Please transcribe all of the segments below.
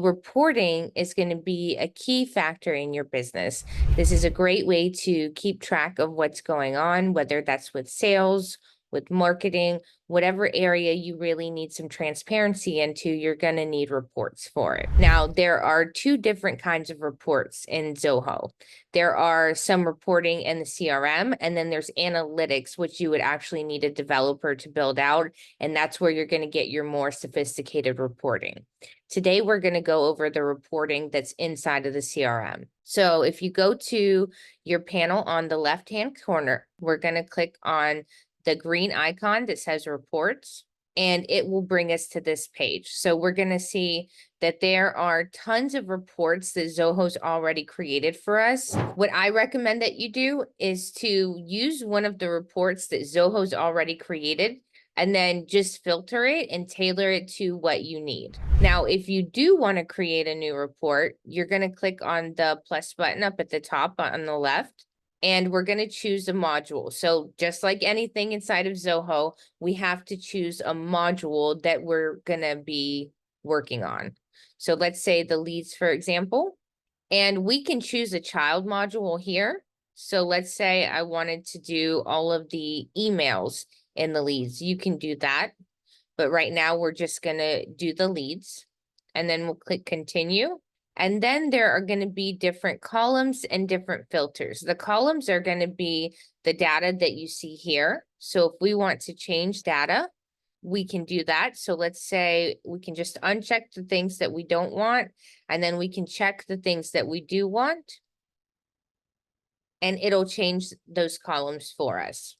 Reporting is going to be a key factor in your business. This is a great way to keep track of what's going on, whether that's with sales, with marketing, whatever area you really need some transparency into, you're going to need reports for it. Now, there are two different kinds of reports in Zoho. There are some reporting in the CRM, and then there's analytics, which you would actually need a developer to build out, and that's where you're going to get your more sophisticated reporting. Today, we're going to go over the reporting that's inside of the CRM. So if you go to your panel on the left-hand corner, we're going to click on the green icon that says reports, and it will bring us to this page. So we're going to see that there are tons of reports that Zoho's already created for us. What I recommend that you do is to use one of the reports that Zoho's already created and then just filter it and tailor it to what you need. Now, if you do want to create a new report, you're going to click on the plus button up at the top on the left, and we're going to choose a module. So just like anything inside of Zoho, we have to choose a module that we're going to be working on. So let's say the leads, for example, and we can choose a child module here. So let's say I wanted to do all of the emails in the leads. You can do that. But right now we're just going to do the leads, and then we'll click continue. And then there are going to be different columns and different filters. The columns are going to be the data that you see here. So if we want to change data, we can do that. So let's say we can just uncheck the things that we don't want, and then we can check the things that we do want, and it'll change those columns for us.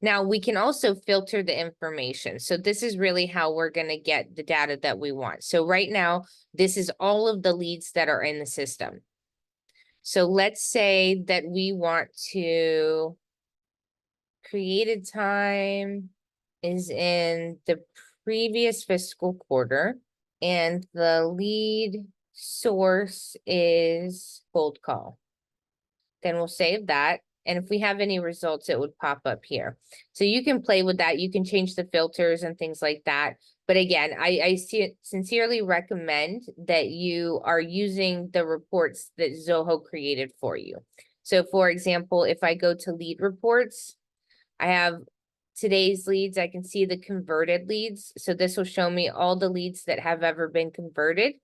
Now, we can also filter the information. So this is really how we're going to get the data that we want. So right now, this is all of the leads that are in the system. So let's say that we want to created time is in the previous fiscal quarter, and the lead source is cold call. Then we'll save that. And if we have any results, it would pop up here. So you can play with that. You can change the filters and things like that. But again, I sincerely recommend that you are using the reports that Zoho created for you. So for example, if I go to lead reports, I have today's leads. I can see the converted leads. So this will show me all the leads that have ever been converted.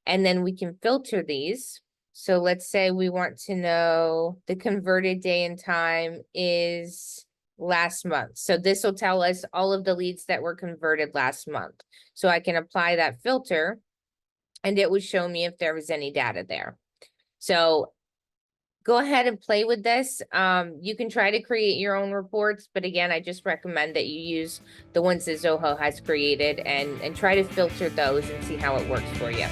And then we can filter these. So let's say we want to know the converted day and time is last month. So this will tell us all of the leads that were converted last month. So I can apply that filter, and it would show me if there was any data there. So go ahead and play with this. You can try to create your own reports, but again, I just recommend that you use the ones that Zoho has created and try to filter those and see how it works for you.